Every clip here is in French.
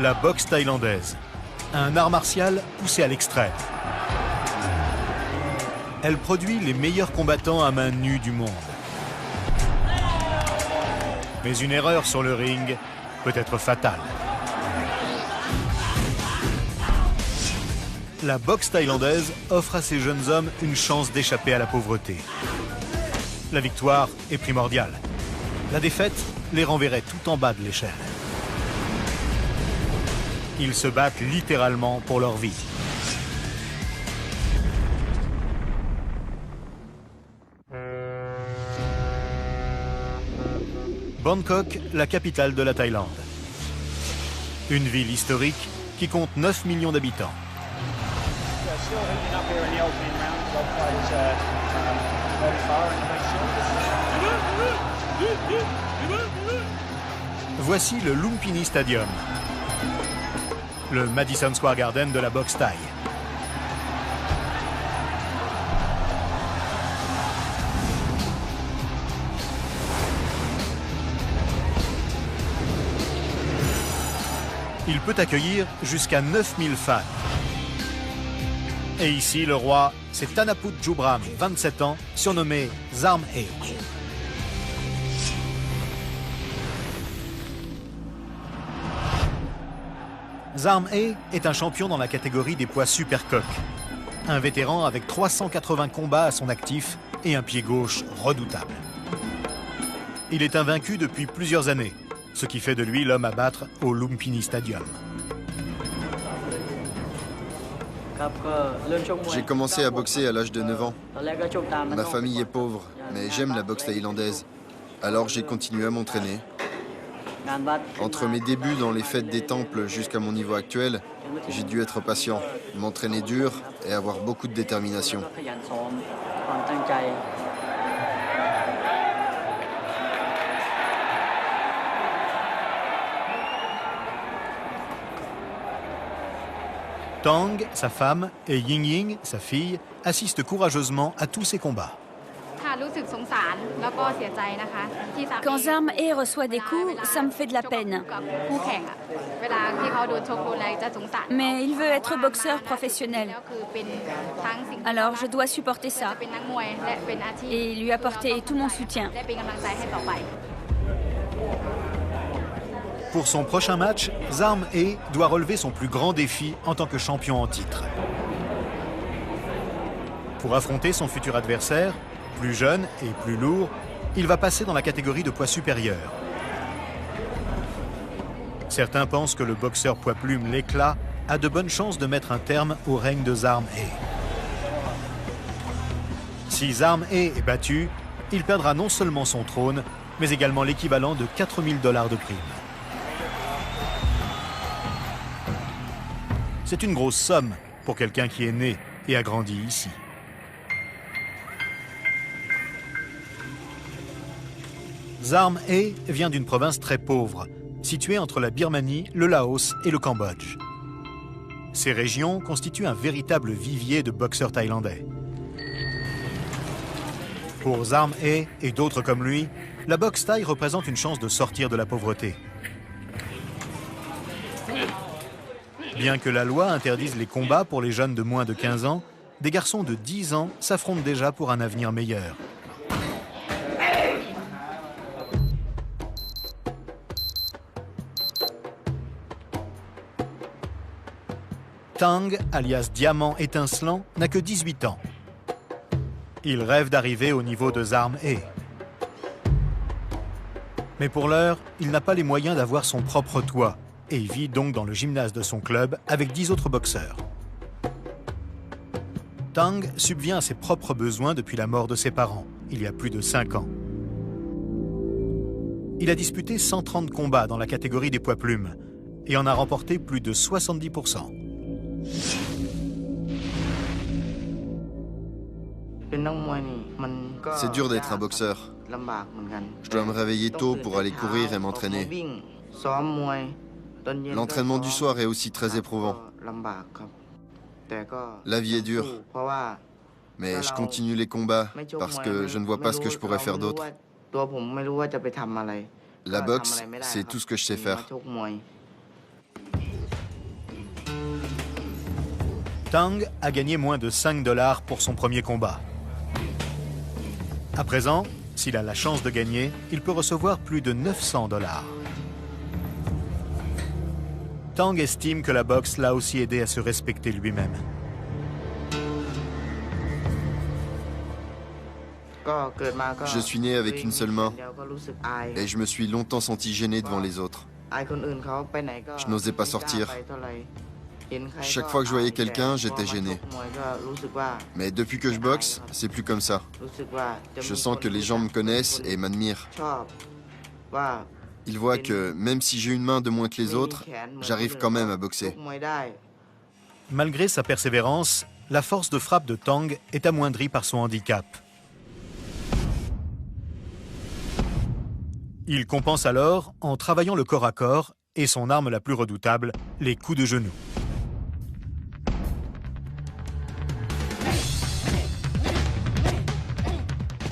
La boxe thaïlandaise, un art martial poussé à l'extrême. Elle produit les meilleurs combattants à main nue du monde. Mais une erreur sur le ring peut être fatale. La boxe thaïlandaise offre à ces jeunes hommes une chance d'échapper à la pauvreté. La victoire est primordiale. La défaite les renverrait tout en bas de l'échelle. Ils se battent littéralement pour leur vie. Bangkok, la capitale de la Thaïlande. Une ville historique qui compte 9 millions d'habitants. Voici le Lumpini Stadium, le Madison Square Garden de la boxe thaï. Il peut accueillir jusqu'à 9000 fans. Et ici, le roi, c'est Tanaput Jubram, 27 ans, surnommé Zarm E. Zarm E est un champion dans la catégorie des poids supercoques. Un vétéran avec 380 combats à son actif et un pied gauche redoutable. Il est invaincu depuis plusieurs années, ce qui fait de lui l'homme à battre au Lumpini Stadium. J'ai commencé à boxer à l'âge de 9 ans. Ma famille est pauvre, mais j'aime la boxe thaïlandaise. Alors j'ai continué à m'entraîner. Entre mes débuts dans les fêtes des temples jusqu'à mon niveau actuel, j'ai dû être patient, m'entraîner dur et avoir beaucoup de détermination. Tang, sa femme, et Ying Ying, sa fille, assistent courageusement à tous ces combats. Quand Zarm E reçoit des coups, ça me fait de la peine. Mais il veut être boxeur professionnel. Alors je dois supporter ça et lui apporter tout mon soutien. Pour son prochain match, Zarm E doit relever son plus grand défi en tant que champion en titre. Pour affronter son futur adversaire, plus jeune et plus lourd, il va passer dans la catégorie de poids supérieur. Certains pensent que le boxeur poids-plume L'éclat a de bonnes chances de mettre un terme au règne de Zarm E. Si Zarm E est battu, il perdra non seulement son trône, mais également l'équivalent de 4 000 $ de prime. C'est une grosse somme pour quelqu'un qui est né et a grandi ici. Zarm E vient d'une province très pauvre, située entre la Birmanie, le Laos et le Cambodge. Ces régions constituent un véritable vivier de boxeurs thaïlandais. Pour Zarm E et d'autres comme lui, la boxe thaï représente une chance de sortir de la pauvreté. Bien que la loi interdise les combats pour les jeunes de moins de 15 ans, des garçons de 10 ans s'affrontent déjà pour un avenir meilleur. Tang, alias Diamant étincelant, n'a que 18 ans. Il rêve d'arriver au niveau de Zarm E. Mais pour l'heure, il n'a pas les moyens d'avoir son propre toit et il vit donc dans le gymnase de son club avec 10 autres boxeurs. Tang subvient à ses propres besoins depuis la mort de ses parents, il y a plus de 5 ans. Il a disputé 130 combats dans la catégorie des poids plumes et en a remporté plus de 70%. C'est dur d'être un boxeur. Je dois me réveiller tôt pour aller courir et m'entraîner. L'entraînement du soir est aussi très éprouvant. La vie est dure. Mais je continue les combats parce que je ne vois pas ce que je pourrais faire d'autre. La boxe, c'est tout ce que je sais faire. Tang a gagné moins de 5 $ pour son premier combat. À présent, s'il a la chance de gagner, il peut recevoir plus de 900 $. Tang estime que la boxe l'a aussi aidé à se respecter lui-même. Je suis né avec une seule main et je me suis longtemps senti gêné devant les autres. Je n'osais pas sortir. Chaque fois que je voyais quelqu'un, j'étais gêné. Mais depuis que je boxe, c'est plus comme ça. Je sens que les gens me connaissent et m'admirent. Ils voient que même si j'ai une main de moins que les autres, j'arrive quand même à boxer. Malgré sa persévérance, la force de frappe de Tang est amoindrie par son handicap. Il compense alors en travaillant le corps à corps et son arme la plus redoutable, les coups de genou.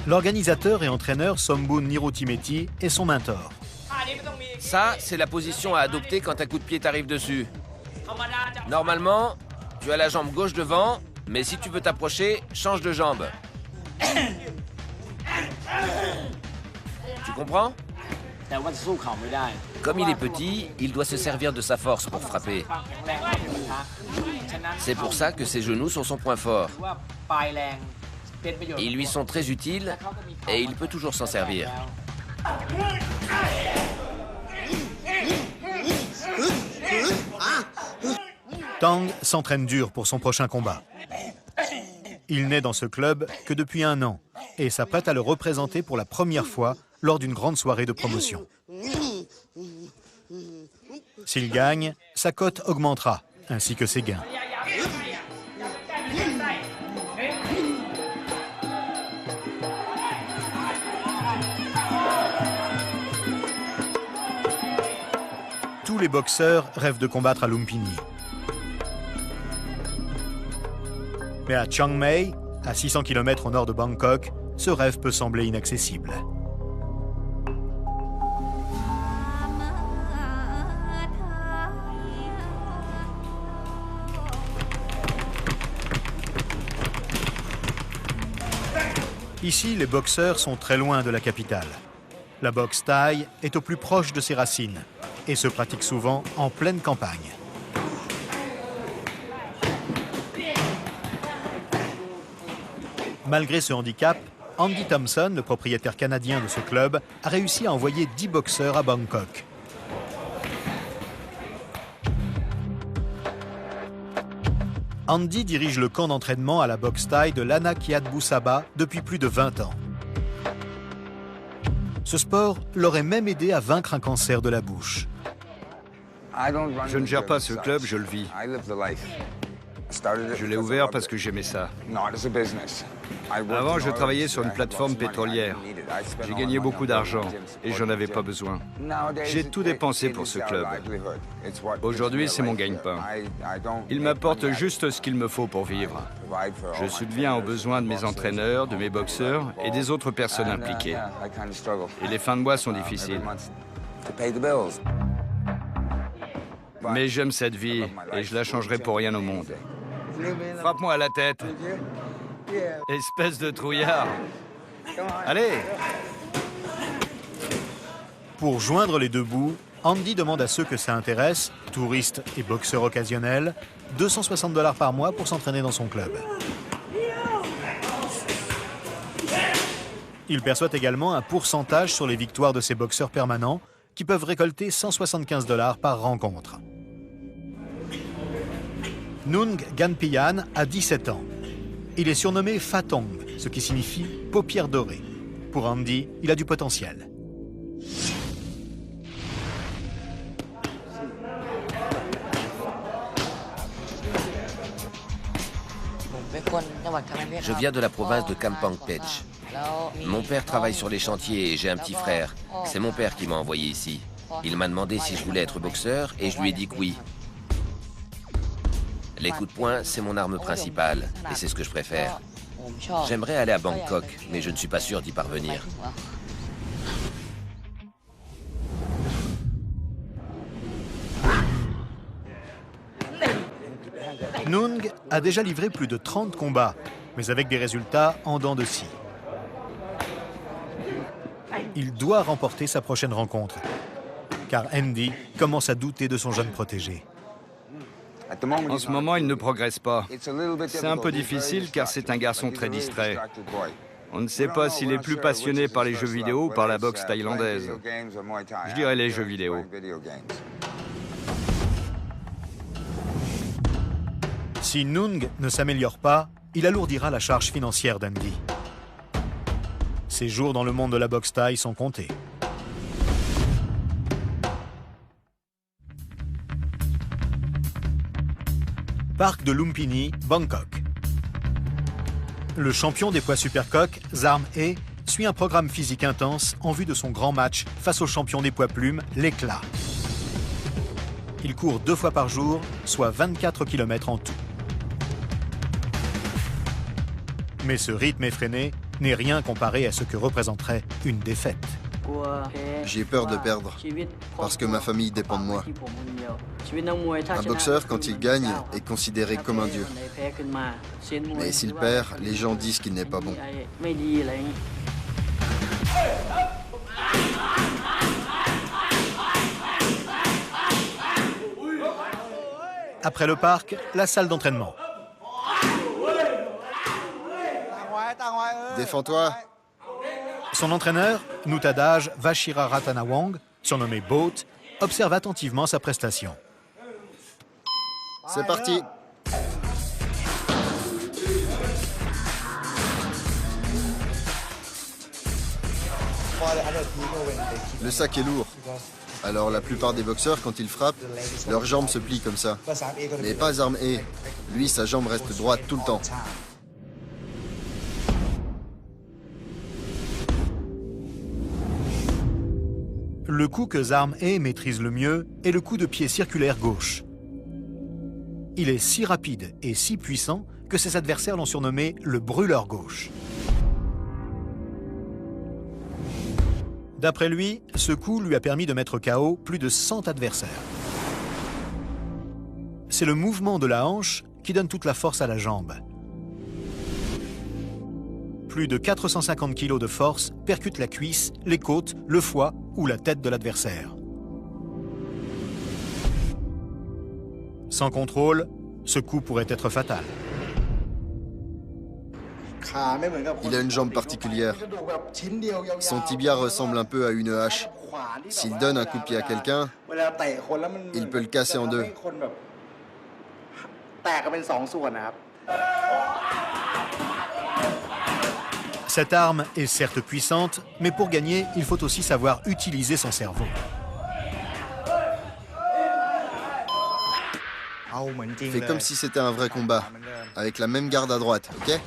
L'organisateur et entraîneur Somboon Nirotimeti est son mentor. Ça, c'est la position à adopter quand un coup de pied t'arrive dessus. Normalement, tu as la jambe gauche devant, mais si tu veux t'approcher, change de jambe. Tu comprends? Comme il est petit, il doit se servir de sa force pour frapper. C'est pour ça que ses genoux sont son point fort. Ils lui sont très utiles et il peut toujours s'en servir. Tang s'entraîne dur pour son prochain combat. Il n'est dans ce club que depuis 1 an et s'apprête à le représenter pour la première fois lors d'une grande soirée de promotion. S'il gagne, sa cote augmentera, ainsi que ses gains. Tous les boxeurs rêvent de combattre à Lumpini. Mais à Chiang Mai, à 600 km au nord de Bangkok, ce rêve peut sembler inaccessible. Ici, les boxeurs sont très loin de la capitale. La boxe thaï est au plus proche de ses racines et se pratique souvent en pleine campagne. Malgré ce handicap, Andy Thompson, le propriétaire canadien de ce club, a réussi à envoyer 10 boxeurs à Bangkok. Andy dirige le camp d'entraînement à la boxe thaï de l'Ana Kiatbu Saba depuis plus de 20 ans. Ce sport l'aurait même aidé à vaincre un cancer de la bouche. Je ne gère pas ce club, je le vis. Je l'ai ouvert parce que j'aimais ça. Avant, je travaillais sur une plateforme pétrolière. J'ai gagné beaucoup d'argent et j'en avais pas besoin. J'ai tout dépensé pour ce club. Aujourd'hui, c'est mon gagne-pain. Il m'apporte juste ce qu'il me faut pour vivre. Je subviens aux besoins de mes entraîneurs, de mes boxeurs et des autres personnes impliquées. Et les fins de mois sont difficiles. Mais j'aime cette vie et je la changerai pour rien au monde. Frappe-moi à la tête. Espèce de trouillard. Allez! Pour joindre les deux bouts, Andy demande à ceux que ça intéresse, touristes et boxeurs occasionnels, 260 $ par mois pour s'entraîner dans son club. Il perçoit également un pourcentage sur les victoires de ses boxeurs permanents qui peuvent récolter 175 $ par rencontre. Nung Ganpian a 17 ans. Il est surnommé Fatong, ce qui signifie paupière dorée. Pour Andy, il a du potentiel. Je viens de la province de Kampong Pech. Mon père travaille sur les chantiers et j'ai un petit frère. C'est mon père qui m'a envoyé ici. Il m'a demandé si je voulais être boxeur et je lui ai dit que oui. Les coups de poing, c'est mon arme principale et c'est ce que je préfère. J'aimerais aller à Bangkok, mais je ne suis pas sûr d'y parvenir. Nung a déjà livré plus de 30 combats, mais avec des résultats en dents de scie. Il doit remporter sa prochaine rencontre, car Andy commence à douter de son jeune protégé. En ce moment, il ne progresse pas. C'est un peu difficile car c'est un garçon très distrait. On ne sait pas s'il est plus passionné par les jeux vidéo ou par la boxe thaïlandaise. Je dirais les jeux vidéo. Si Nung ne s'améliore pas, il alourdira la charge financière d'Andy. Ses jours dans le monde de la boxe thaï sont comptés. Parc de Lumpini, Bangkok. Le champion des poids supercoques, Zarm E, suit un programme physique intense en vue de son grand match face au champion des poids plumes, l'Éclat. Il court 2 fois par jour, soit 24 km en tout. Mais ce rythme effréné n'est rien comparé à ce que représenterait une défaite. J'ai peur de perdre, parce que ma famille dépend de moi. Un boxeur, quand il gagne, est considéré comme un dieu. Mais s'il perd, les gens disent qu'il n'est pas bon. Après le parc, la salle d'entraînement. Défends-toi. Son entraîneur, Nuttadaj Vachiraratanawong, surnommé Boat, observe attentivement sa prestation. C'est parti. Le sac est lourd. Alors la plupart des boxeurs, quand ils frappent, leurs jambes se plient comme ça. Mais pas Zarm E. Lui, sa jambe reste droite tout le temps. Le coup que Zarm E maîtrise le mieux est le coup de pied circulaire gauche. Il est si rapide et si puissant que ses adversaires l'ont surnommé le brûleur gauche. D'après lui, ce coup lui a permis de mettre KO plus de 100 adversaires. C'est le mouvement de la hanche qui donne toute la force à la jambe. Plus de 450 kg de force percutent la cuisse, les côtes, le foie ou la tête de l'adversaire. Sans contrôle, ce coup pourrait être fatal. Il a une jambe particulière. Son tibia ressemble un peu à une hache. S'il donne un coup de pied à quelqu'un, il peut le casser en deux. Cette arme est certes puissante, mais pour gagner, il faut aussi savoir utiliser son cerveau. Fais comme si c'était un vrai combat, avec la même garde à droite, ok?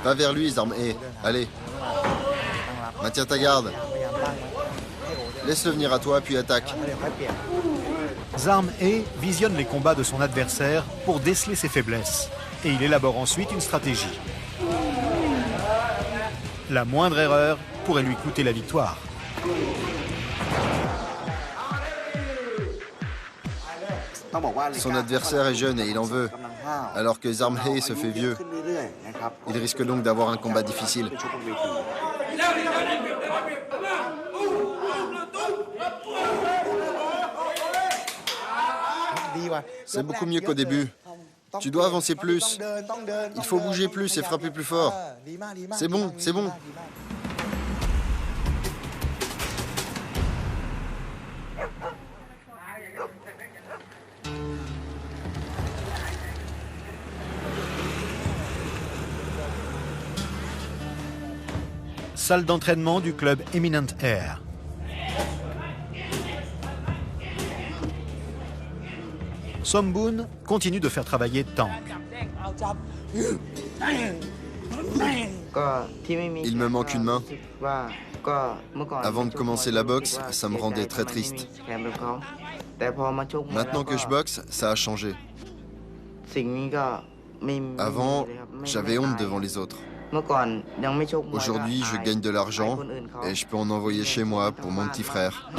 Va vers lui, Zarm E. Allez. Maintiens ta garde. Laisse-le venir à toi, puis attaque. Zarm E visionne les combats de son adversaire pour déceler ses faiblesses, et il élabore ensuite une stratégie. La moindre erreur pourrait lui coûter la victoire. Son adversaire est jeune et il en veut, alors que Zarm E se fait vieux. Il risque donc d'avoir un combat difficile. C'est beaucoup mieux qu'au début. Tu dois avancer plus. Il faut bouger plus et frapper plus fort. C'est bon, c'est bon. Salle d'entraînement du club Eminent Air. Somboon continue de faire travailler Tank. Il me manque une main. Avant de commencer la boxe, ça me rendait très triste. Maintenant que je boxe, ça a changé. Avant, j'avais honte devant les autres. Aujourd'hui, je gagne de l'argent et je peux en envoyer chez moi pour mon petit frère.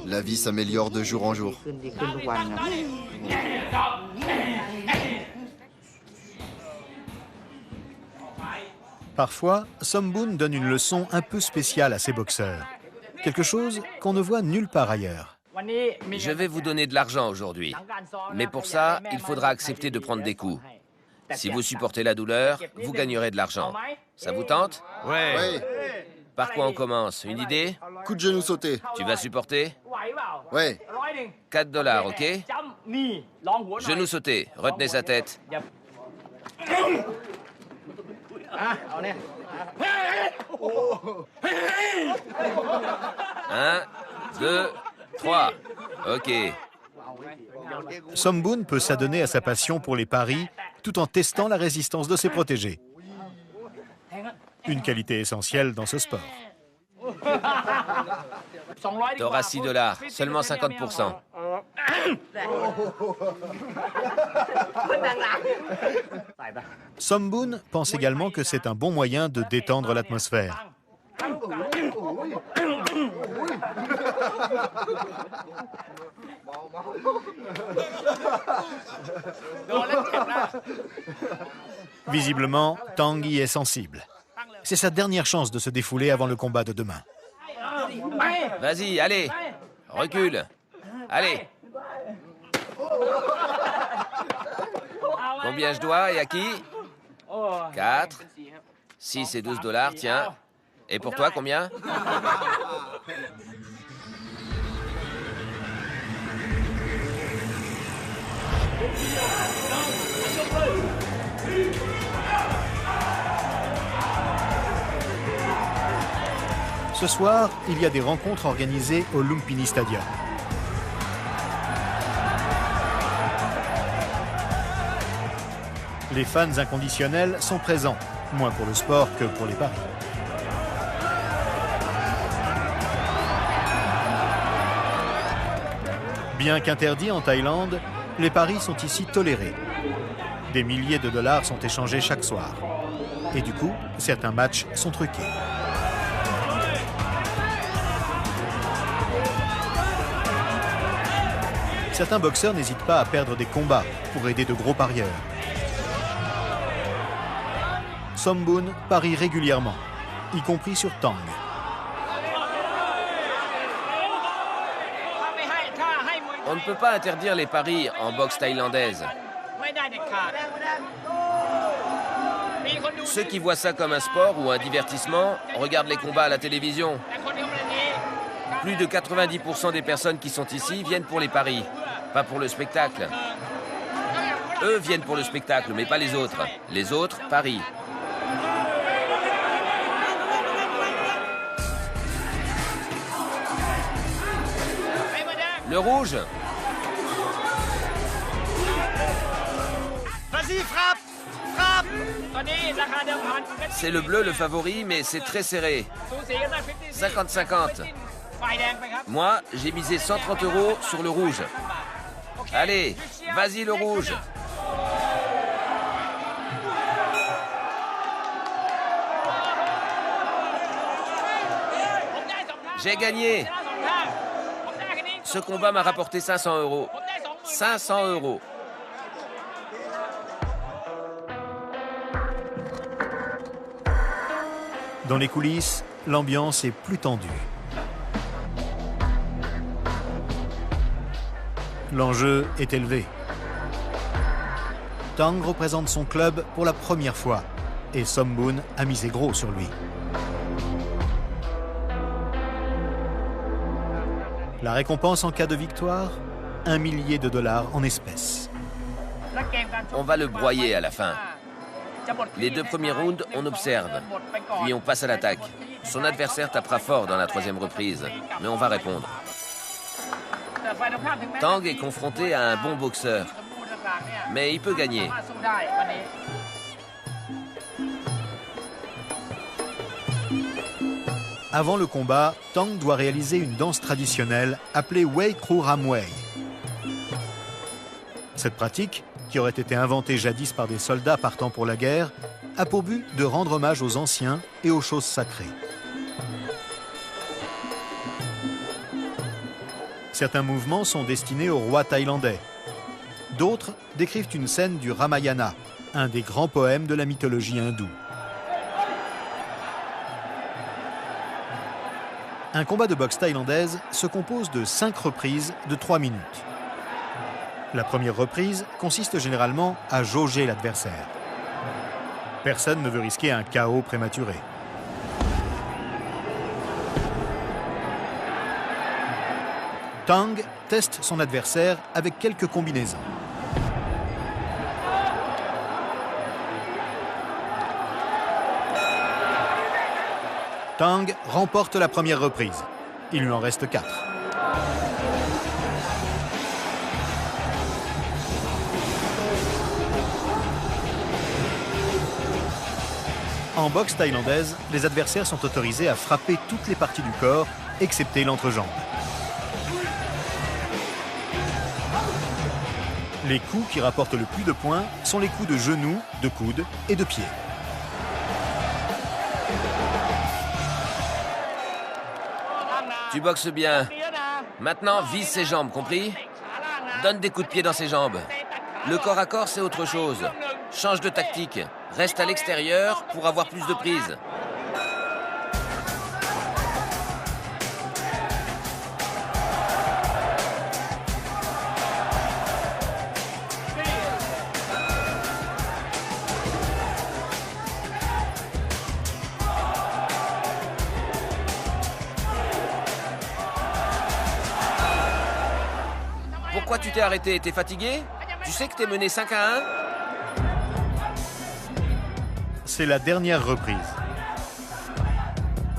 La vie s'améliore de jour en jour. Parfois, Somboon donne une leçon un peu spéciale à ses boxeurs. Quelque chose qu'on ne voit nulle part ailleurs. Je vais vous donner de l'argent aujourd'hui. Mais pour ça, il faudra accepter de prendre des coups. Si vous supportez la douleur, vous gagnerez de l'argent. Ça vous tente? Ouais. Par quoi on commence? Une idée? Coup de genou sauté. Tu vas supporter? Ouais. $4, ok? Genou sauté, retenez sa tête. 1, 2, 3. Ok. Somboon peut s'adonner à sa passion pour les paris tout en testant la résistance de ses protégés. Une qualité essentielle dans ce sport. T'auras $6, seulement 50%. Somboon pense également que c'est un bon moyen de détendre l'atmosphère. Visiblement, Tang y est sensible. C'est sa dernière chance de se défouler avant le combat de demain. Vas-y, allez. Recule. Allez. Combien je dois et à qui? 4. 6 et $12, tiens. Et pour toi, combien? Ce soir, il y a des rencontres organisées au Lumpini Stadium. Les fans inconditionnels sont présents, moins pour le sport que pour les paris. Bien qu'interdits en Thaïlande, les paris sont ici tolérés. Des milliers de dollars sont échangés chaque soir. Et du coup, certains matchs sont truqués. Certains boxeurs n'hésitent pas à perdre des combats pour aider de gros parieurs. Somboon parie régulièrement, y compris sur Tang. On ne peut pas interdire les paris en boxe thaïlandaise. Ceux qui voient ça comme un sport ou un divertissement regardent les combats à la télévision. Plus de 90% des personnes qui sont ici viennent pour les paris, pas pour le spectacle. Eux viennent pour le spectacle, mais pas les autres. Les autres parient. Le rouge. Vas-y, frappe! Frappe! C'est le bleu le favori, mais c'est très serré. 50-50. Moi, j'ai misé 130 € sur le rouge. Allez, vas-y le rouge. J'ai gagné. Ce combat m'a rapporté 500 €. 500 €. Dans les coulisses, l'ambiance est plus tendue. L'enjeu est élevé. Tang représente son club pour la première fois et Somboon a misé gros sur lui. La récompense en cas de victoire, $1 million en espèces. On va le broyer à la fin. Les 2 premiers rounds, on observe, puis on passe à l'attaque. Son adversaire tapera fort dans la 3e reprise, mais on va répondre. Tang est confronté à un bon boxeur, mais il peut gagner. Avant le combat, Tang doit réaliser une danse traditionnelle appelée Wei Kru Ram Wei. Cette pratique, qui aurait été inventée jadis par des soldats partant pour la guerre, a pour but de rendre hommage aux anciens et aux choses sacrées. Certains mouvements sont destinés au roi thaïlandais. D'autres décrivent une scène du Ramayana, un des grands poèmes de la mythologie hindoue. Un combat de boxe thaïlandaise se compose de 5 reprises de 3 minutes. La première reprise consiste généralement à jauger l'adversaire. Personne ne veut risquer un KO prématuré. Tang teste son adversaire avec quelques combinaisons. Tang remporte la première reprise. Il lui en reste 4. En boxe thaïlandaise, les adversaires sont autorisés à frapper toutes les parties du corps, excepté l'entrejambe. Les coups qui rapportent le plus de points sont les coups de genoux, de coude et de pied. Tu boxes bien. Maintenant, vise ses jambes, compris? Donne des coups de pied dans ses jambes. Le corps à corps, c'est autre chose. Change de tactique. Reste à l'extérieur pour avoir plus de prise. Pourquoi tu t'es arrêté? T'es fatigué? Tu sais que t'es mené 5-1? C'est la dernière reprise.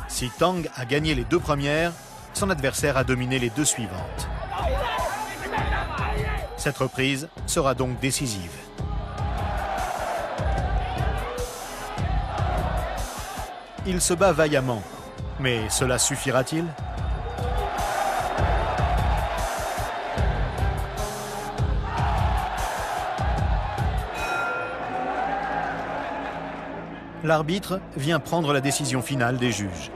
Si Tang a gagné les 2 premières, son adversaire a dominé les 2 suivantes. Cette reprise sera donc décisive. Il se bat vaillamment, mais cela suffira-t-il? L'arbitre vient prendre la décision finale des juges.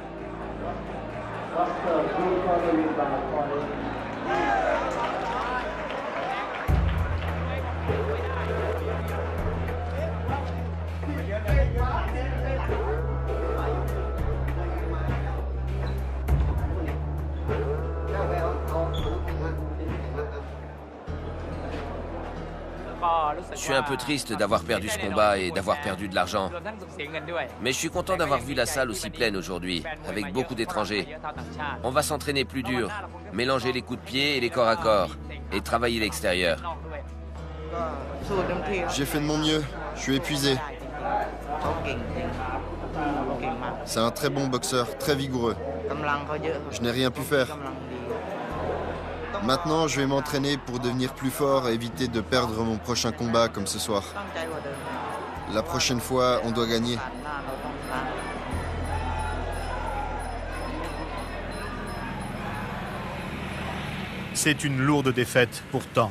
Je suis un peu triste d'avoir perdu ce combat et d'avoir perdu de l'argent. Mais je suis content d'avoir vu la salle aussi pleine aujourd'hui, avec beaucoup d'étrangers. On va s'entraîner plus dur, mélanger les coups de pied et les corps à corps, et travailler l'extérieur. J'ai fait de mon mieux. Je suis épuisé. C'est un très bon boxeur, très vigoureux. Je n'ai rien pu faire. Maintenant, je vais m'entraîner pour devenir plus fort et éviter de perdre mon prochain combat comme ce soir. La prochaine fois, on doit gagner. C'est une lourde défaite pour Tang.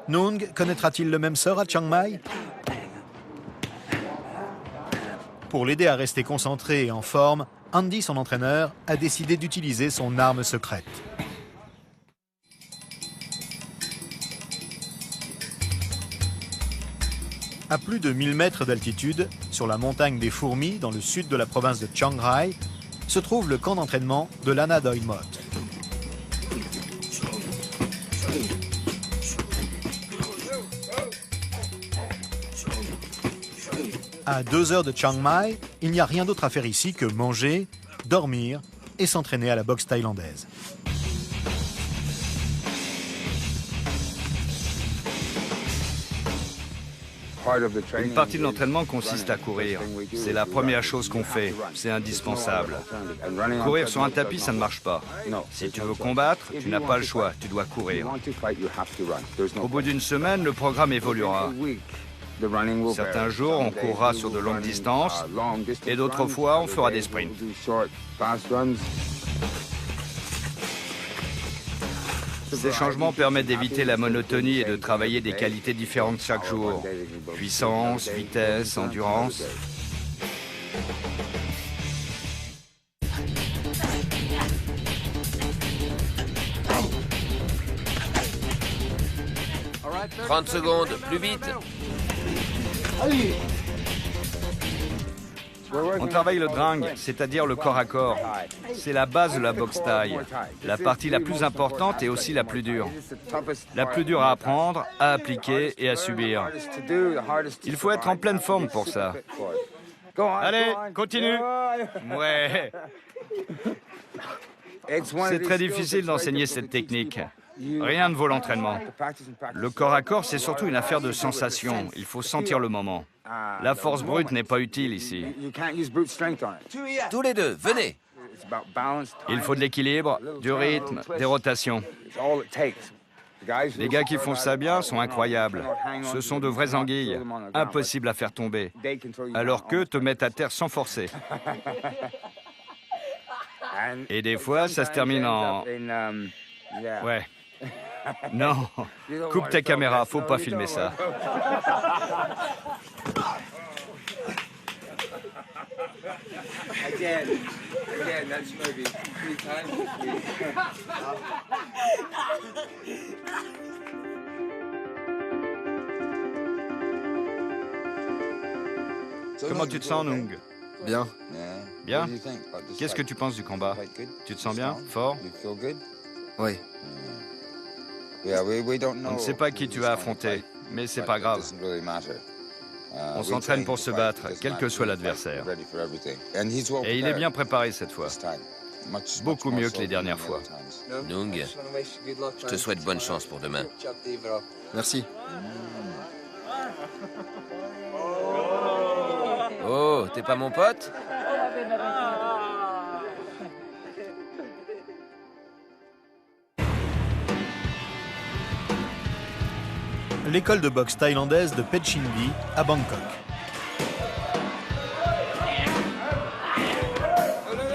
Nung connaîtra-t-il le même sort à Chiang Mai? Pour l'aider à rester concentré et en forme, Andy, son entraîneur, a décidé d'utiliser son arme secrète. À plus de 1000 mètres d'altitude, sur la montagne des Fourmis, dans le sud de la province de Chiang Rai, se trouve le camp d'entraînement de Lana Doi Mot. À 2 heures de Chiang Mai, il n'y a rien d'autre à faire ici que manger, dormir et s'entraîner à la boxe thaïlandaise. Une partie de l'entraînement consiste à courir. C'est la première chose qu'on fait, c'est indispensable. Courir sur un tapis, ça ne marche pas. Si tu veux combattre, tu n'as pas le choix, tu dois courir. Au bout d'une semaine, le programme évoluera. Certains jours, on courra sur de longues distances et d'autres fois, on fera des sprints. Ces changements permettent d'éviter la monotonie et de travailler des qualités différentes chaque jour. Puissance, vitesse, endurance. « 30 secondes, plus vite. On travaille le dring, c'est-à-dire le corps à corps. C'est la base de la boxe thaï. La partie la plus importante et aussi la plus dure. La plus dure à apprendre, à appliquer et à subir. Il faut être en pleine forme pour ça. Allez, continue. Ouais. C'est très difficile d'enseigner cette technique. Rien ne vaut l'entraînement. Le corps à corps, c'est surtout une affaire de sensation. Il faut sentir le moment. La force brute n'est pas utile ici. Tous les deux, venez. Il faut de l'équilibre, du rythme, des rotations. Les gars qui font ça bien sont incroyables. Ce sont de vraies anguilles, impossibles à faire tomber, alors qu'eux te mettent à terre sans forcer. Et des fois, ça se termine en... Ouais. Non, coupe ta caméra, faut pas filmer ça. Comment tu te sens, Nung? Bien. Bien? Qu'est-ce que tu penses du combat? Tu te sens bien? Fort? Oui. On ne sait pas qui tu as affronté, mais c'est pas grave. On s'entraîne pour se battre, quel que soit l'adversaire. Et il est bien préparé cette fois. Beaucoup mieux que les dernières fois. Nung, je te souhaite bonne chance pour demain. Merci. Oh, t'es pas mon pote? L'école de boxe thaïlandaise de Petchindi à Bangkok.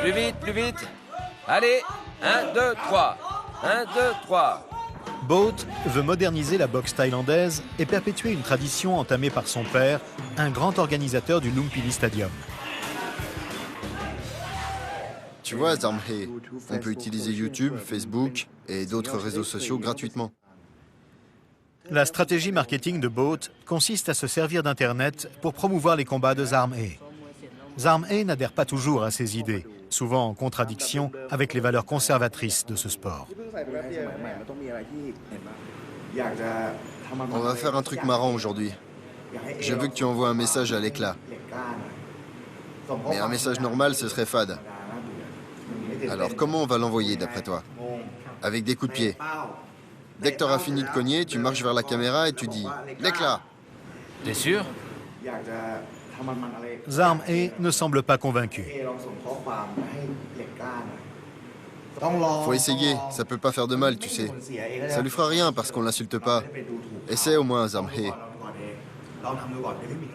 Plus vite, plus vite. Allez, 1, 2, 3. 1, 2, 3. Boat veut moderniser la boxe thaïlandaise et perpétuer une tradition entamée par son père, un grand organisateur du Lumpini Stadium. Tu vois, Zarmhe, on peut utiliser YouTube, Facebook et d'autres réseaux sociaux gratuitement. La stratégie marketing de Boat consiste à se servir d'Internet pour promouvoir les combats de Zarmhe. Zarmhe n'adhère pas toujours à ses idées, souvent en contradiction avec les valeurs conservatrices de ce sport. On va faire un truc marrant aujourd'hui. Je veux que tu envoies un message à l'éclat. Mais un message normal, ce serait fade. Alors comment on va l'envoyer d'après toi? Avec des coups de pied. Dès que tu auras fini de cogner, tu marches vers la caméra et tu dis « l'éclat ». T'es sûr? Zarmhe ne semble pas convaincu. Faut essayer, ça peut pas faire de mal, tu sais. Ça lui fera rien parce qu'on l'insulte pas. Essaie au moins, Zarmhe.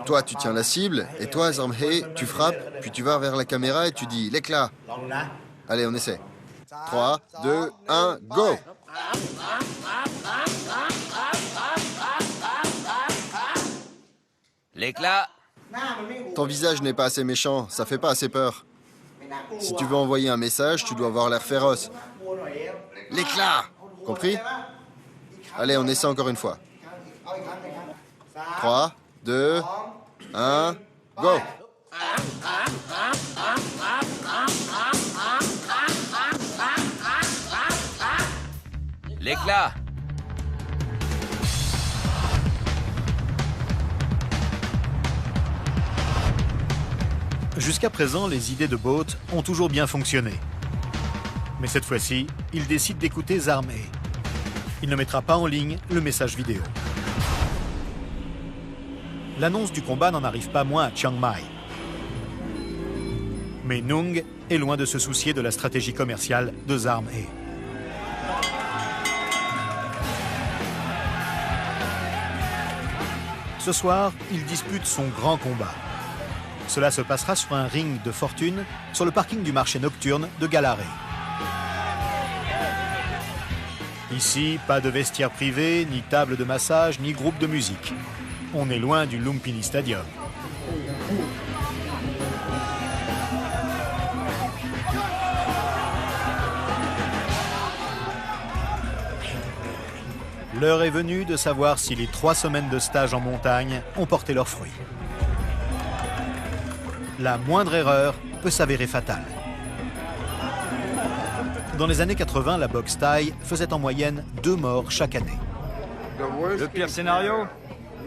Toi, tu tiens la cible, et toi, Zarmhe, tu frappes, puis tu vas vers la caméra et tu dis « l'éclat ». Allez, on essaie. 3, 2, 1, go! L'éclat. Ton visage n'est pas assez méchant, ça fait pas assez peur. Si tu veux envoyer un message, tu dois avoir l'air féroce. L'éclat! Compris? Allez, on essaie encore une fois. 3, 2, 1, go! L'éclat. Jusqu'à présent, les idées de Boat ont toujours bien fonctionné. Mais cette fois-ci, il décide d'écouter Zarmhe. Il ne mettra pas en ligne le message vidéo. L'annonce du combat n'en arrive pas moins à Chiang Mai. Mais Nung est loin de se soucier de la stratégie commerciale de Zarmhe. Ce soir, il dispute son grand combat. Cela se passera sur un ring de fortune sur le parking du marché nocturne de Galare. Ici, pas de vestiaire privé, ni table de massage, ni groupe de musique. On est loin du Lumpini Stadium. L'heure est venue de savoir si les 3 semaines de stage en montagne ont porté leurs fruits. La moindre erreur peut s'avérer fatale. Dans les années 80, la boxe thaï faisait en moyenne 2 morts chaque année. Le pire scénario?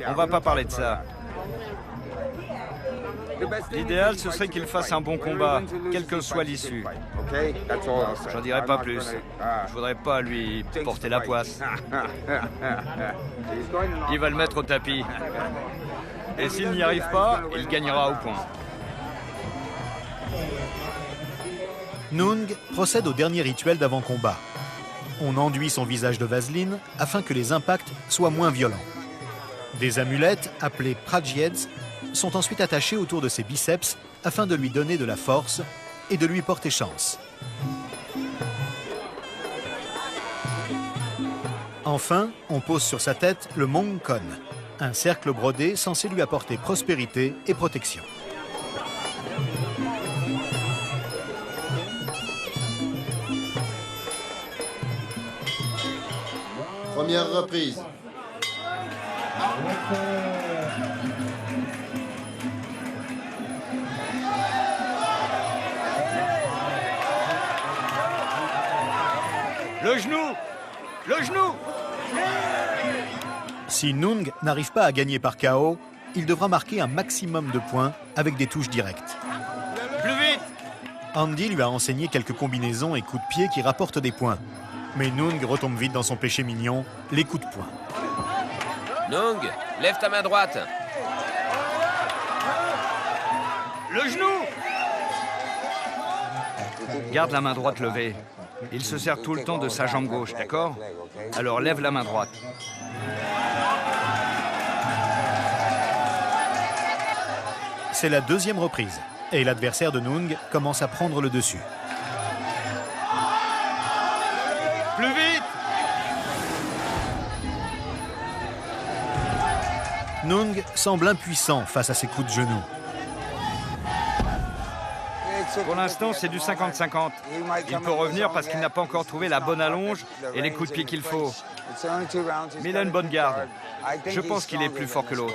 On va pas parler de ça. L'idéal, ce serait qu'il fasse un bon combat, quelle que soit l'issue. J'en dirai pas plus. Je voudrais pas lui porter la poisse. Il va le mettre au tapis. Et s'il n'y arrive pas, il gagnera au point. Nung procède au dernier rituel d'avant-combat. On enduit son visage de vaseline afin que les impacts soient moins violents. Des amulettes, appelées prajeds, sont ensuite attachées autour de ses biceps afin de lui donner de la force et de lui porter chance. Enfin, on pose sur sa tête le Mongkon, un cercle brodé censé lui apporter prospérité et protection. Première reprise. Le genou! Le genou! Si Nung n'arrive pas à gagner par KO, il devra marquer un maximum de points avec des touches directes. Plus vite! Andy lui a enseigné quelques combinaisons et coups de pied qui rapportent des points. Mais Nung retombe vite dans son péché mignon, les coups de poing. Nung, lève ta main droite. Le genou! Garde la main droite levée. Il se sert tout le temps de sa jambe gauche, d'accord? Alors lève la main droite. C'est la 2e reprise. Et l'adversaire de Nung commence à prendre le dessus. Plus vite! Nung semble impuissant face à ses coups de genoux. Pour l'instant, c'est du 50-50. Il peut revenir parce qu'il n'a pas encore trouvé la bonne allonge et les coups de pied qu'il faut. Mais il a une bonne garde. Je pense qu'il est plus fort que l'autre.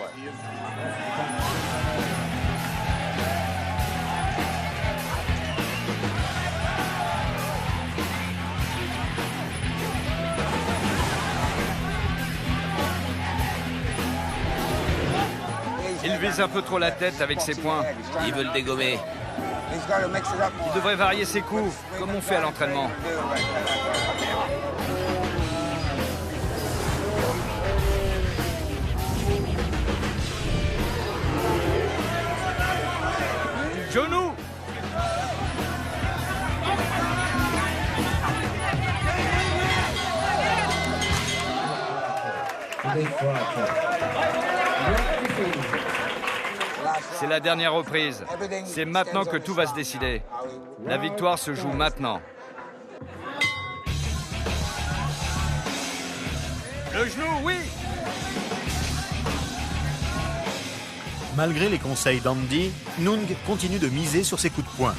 Il vise un peu trop la tête avec ses poings. Il veut le dégommer. Il devrait varier ses coups, comme on fait à l'entraînement. Genou! C'est la dernière reprise. C'est maintenant que tout va se décider. La victoire se joue maintenant. Le genou, oui! Malgré les conseils d'Andy, Nung continue de miser sur ses coups de poing.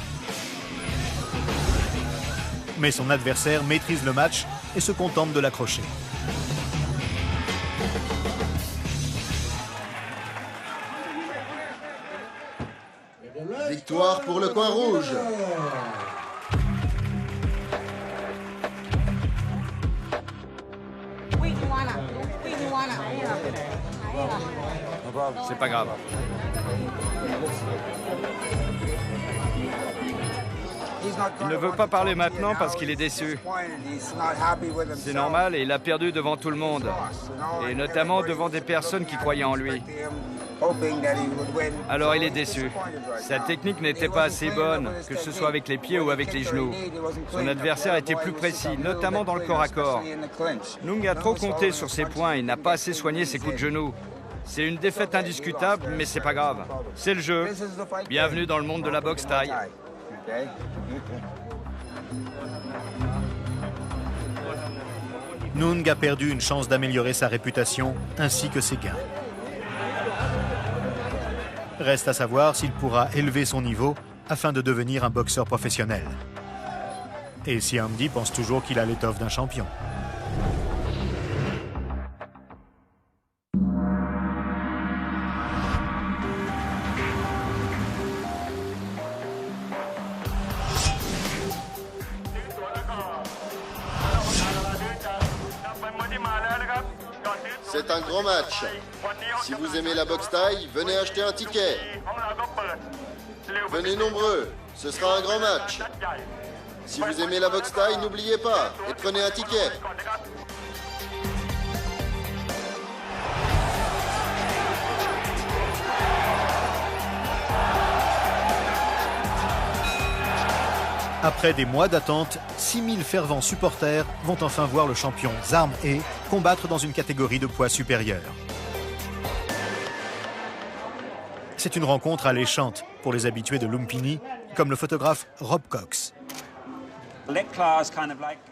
Mais son adversaire maîtrise le match et se contente de l'accrocher. Victoire pour le coin rouge. C'est pas grave. Il ne veut pas parler maintenant parce qu'il est déçu. C'est normal et il a perdu devant tout le monde. Et notamment devant des personnes qui croyaient en lui. Alors il est déçu. Sa technique n'était pas assez bonne, que ce soit avec les pieds ou avec les genoux. Son adversaire était plus précis, notamment dans le corps à corps. Nung a trop compté sur ses points et n'a pas assez soigné ses coups de genoux. C'est une défaite indiscutable, mais c'est pas grave. C'est le jeu. Bienvenue dans le monde de la boxe thaï. Nung a perdu une chance d'améliorer sa réputation ainsi que ses gains. Reste à savoir s'il pourra élever son niveau afin de devenir un boxeur professionnel. Et si Hamdi pense toujours qu'il a l'étoffe d'un champion. C'est un grand match. Si vous aimez la boxe thaï, venez acheter un ticket. Venez nombreux, ce sera un grand match. Si vous aimez la boxe thaï, n'oubliez pas et prenez un ticket. Après des mois d'attente, 6000 fervents supporters vont enfin voir le champion Zarm Ae combattre dans une catégorie de poids supérieur. C'est une rencontre alléchante pour les habitués de Lumpini, comme le photographe Rob Cox.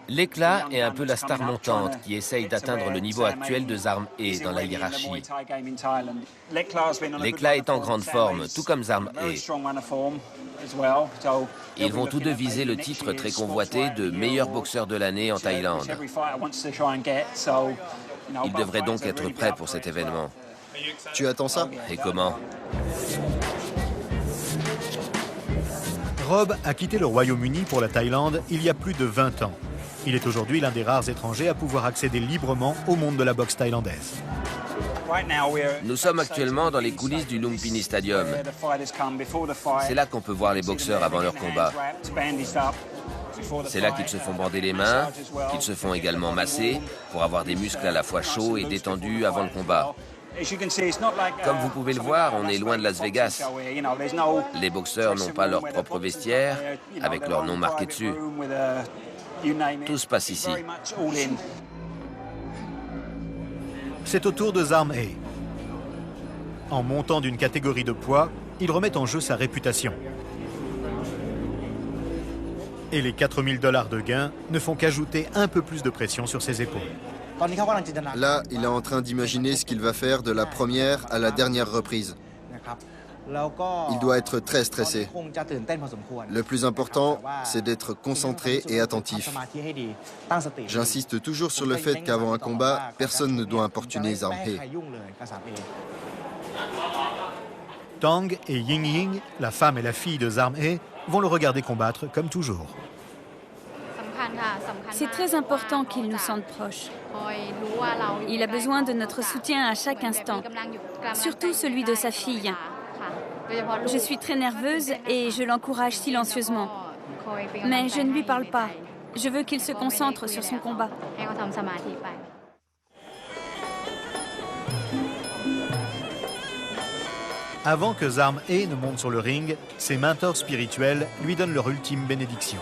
L'éclat est un peu la star montante qui essaye d'atteindre le niveau actuel de Zarm Ae dans la hiérarchie. L'éclat est en grande forme, tout comme Zarm Ae. Ils vont tous deux viser le titre très convoité de meilleur boxeur de l'année en Thaïlande. Ils devraient donc être prêts pour cet événement. Tu attends ça? Et comment? Rob a quitté le Royaume-Uni pour la Thaïlande il y a plus de 20 ans. Il est aujourd'hui l'un des rares étrangers à pouvoir accéder librement au monde de la boxe thaïlandaise. Nous sommes actuellement dans les coulisses du Lumpini Stadium. C'est là qu'on peut voir les boxeurs avant leur combat. C'est là qu'ils se font bander les mains, qu'ils se font également masser pour avoir des muscles à la fois chauds et détendus avant le combat. Comme vous pouvez le voir, on est loin de Las Vegas. Les boxeurs n'ont pas leur propre vestiaire, avec leur nom marqué dessus. Tout se passe ici. C'est au tour de Zarm Ae. En montant d'une catégorie de poids, il remet en jeu sa réputation. Et les 4000 $ de gains ne font qu'ajouter un peu plus de pression sur ses épaules. Là, il est en train d'imaginer ce qu'il va faire de la première à la dernière reprise. Il doit être très stressé. Le plus important, c'est d'être concentré et attentif. J'insiste toujours sur le fait qu'avant un combat, personne ne doit importuner Zarm Ae. Tang et Ying Ying, la femme et la fille de Zarm Ae, vont le regarder combattre comme toujours. C'est très important qu'il nous sente proches. Il a besoin de notre soutien à chaque instant, surtout celui de sa fille. Je suis très nerveuse et je l'encourage silencieusement. Mais je ne lui parle pas. Je veux qu'il se concentre sur son combat. Avant que Zarm Ae ne monte sur le ring, ses mentors spirituels lui donnent leur ultime bénédiction.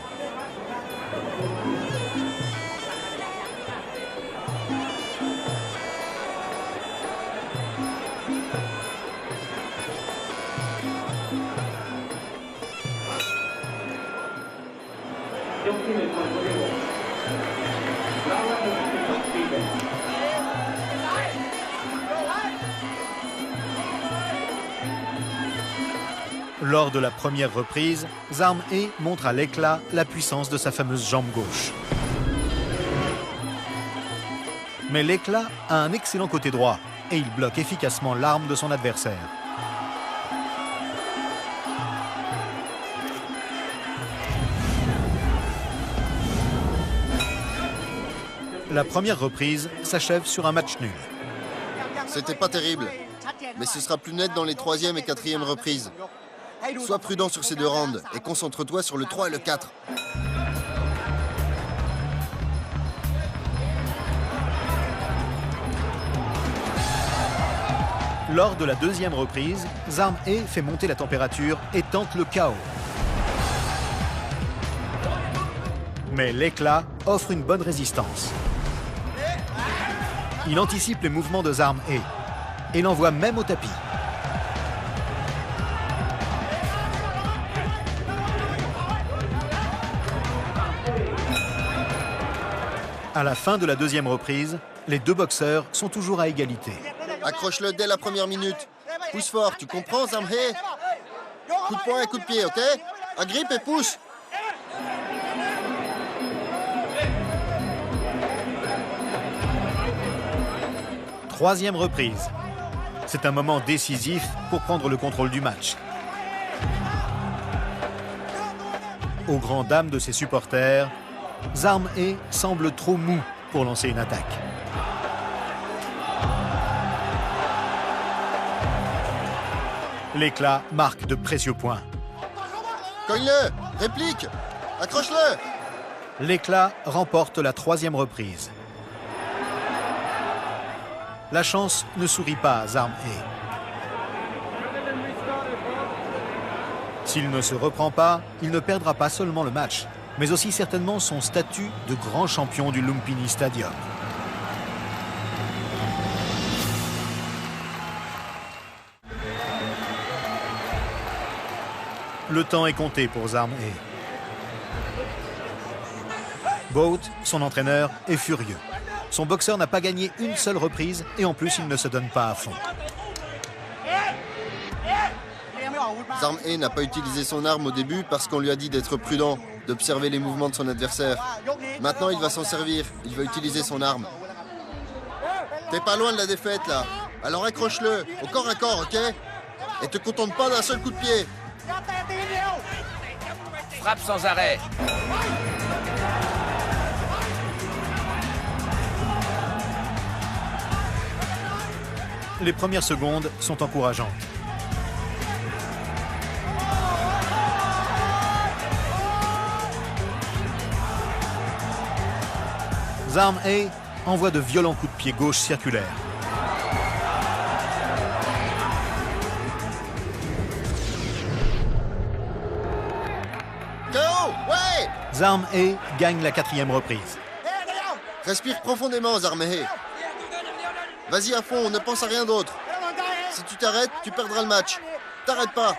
Lors de la première reprise, Zarm Ae montre à l'éclat la puissance de sa fameuse jambe gauche. Mais l'éclat a un excellent côté droit et il bloque efficacement l'arme de son adversaire. La première reprise s'achève sur un match nul. C'était pas terrible, mais ce sera plus net dans les 3e et 4e reprises. Sois prudent sur ces deux rounds et concentre-toi sur le 3 et le 4. Lors de la deuxième reprise, Zarm Ae fait monter la température et tente le KO. Mais l'éclat offre une bonne résistance. Il anticipe les mouvements de Zarm Ae et l'envoie même au tapis. À la fin de la deuxième reprise, les deux boxeurs sont toujours à égalité. Accroche-le dès la première minute. Pousse fort, tu comprends, Zamhe? Coup de poing et coup de pied, ok? Agrippe et pousse. Troisième reprise. C'est un moment décisif pour prendre le contrôle du match. Aux grandes dames de ses supporters, Zamhe semble trop mou pour lancer une attaque. L'éclat marque de précieux points. Cogne-le, réplique, accroche-le. L'éclat remporte la troisième reprise. La chance ne sourit pas à Zamhe. S'il ne se reprend pas, il ne perdra pas seulement le match, mais aussi certainement son statut de grand champion du Lumpini Stadium. Le temps est compté pour Zamhe. Boat, son entraîneur, est furieux. Son boxeur n'a pas gagné une seule reprise et en plus, il ne se donne pas à fond. Zamhe n'a pas utilisé son arme au début parce qu'on lui a dit d'être prudent, d'observer les mouvements de son adversaire. Maintenant, il va s'en servir. Il va utiliser son arme. T'es pas loin de la défaite, là. Alors accroche-le, au corps à corps, ok? Et te contente pas d'un seul coup de pied. Frappe sans arrêt. Les premières secondes sont encourageantes. Zamhe envoie de violents coups de pied gauche circulaires. KO, ouais! Zamhe gagne la quatrième reprise. Respire profondément, Zamhe. Vas-y à fond, ne pense à rien d'autre. Si tu t'arrêtes, tu perdras le match. T'arrêtes pas.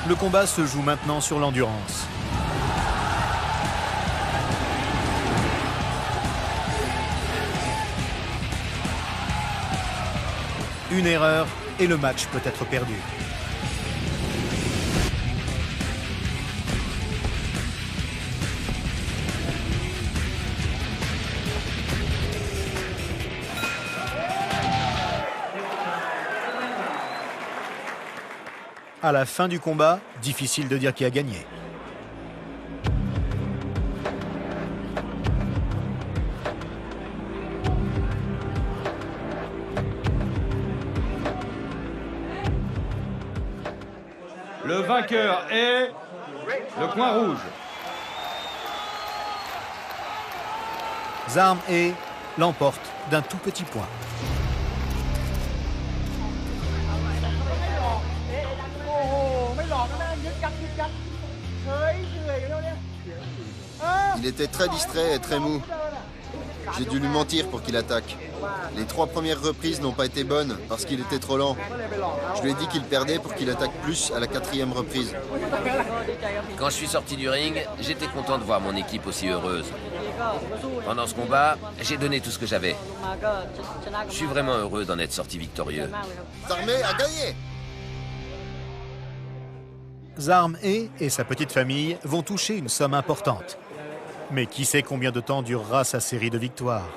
Le combat se joue maintenant sur l'endurance. Une erreur et le match peut être perdu. À la fin du combat, difficile de dire qui a gagné. Le vainqueur est le coin rouge. Zamhe l'emporte d'un tout petit point. Il était très distrait et très mou. J'ai dû lui mentir pour qu'il attaque. Les 3 premières reprises n'ont pas été bonnes parce qu'il était trop lent. Je lui ai dit qu'il perdait pour qu'il attaque plus à la 4e reprise. Quand je suis sorti du ring, j'étais content de voir mon équipe aussi heureuse. Pendant ce combat, j'ai donné tout ce que j'avais. Je suis vraiment heureux d'en être sorti victorieux. Zamhe a gagné! Zamhe et sa petite famille vont toucher une somme importante. Mais qui sait combien de temps durera sa série de victoires?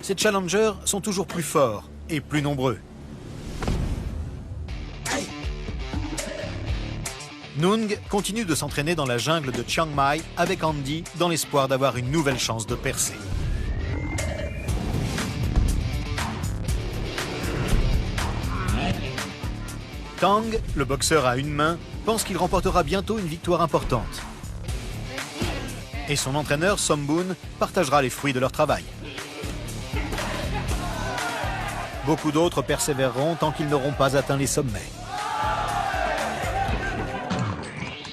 Ces challengers sont toujours plus forts et plus nombreux. Nung continue de s'entraîner dans la jungle de Chiang Mai avec Andy dans l'espoir d'avoir une nouvelle chance de percer. Tang, le boxeur à une main, pense qu'il remportera bientôt une victoire importante. Et son entraîneur, Sombun, partagera les fruits de leur travail. Beaucoup d'autres persévéreront tant qu'ils n'auront pas atteint les sommets.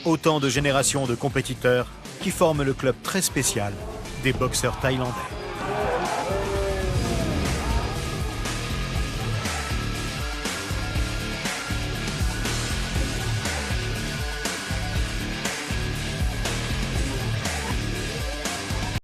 Autant de générations de compétiteurs qui forment le club très spécial des boxeurs thaïlandais.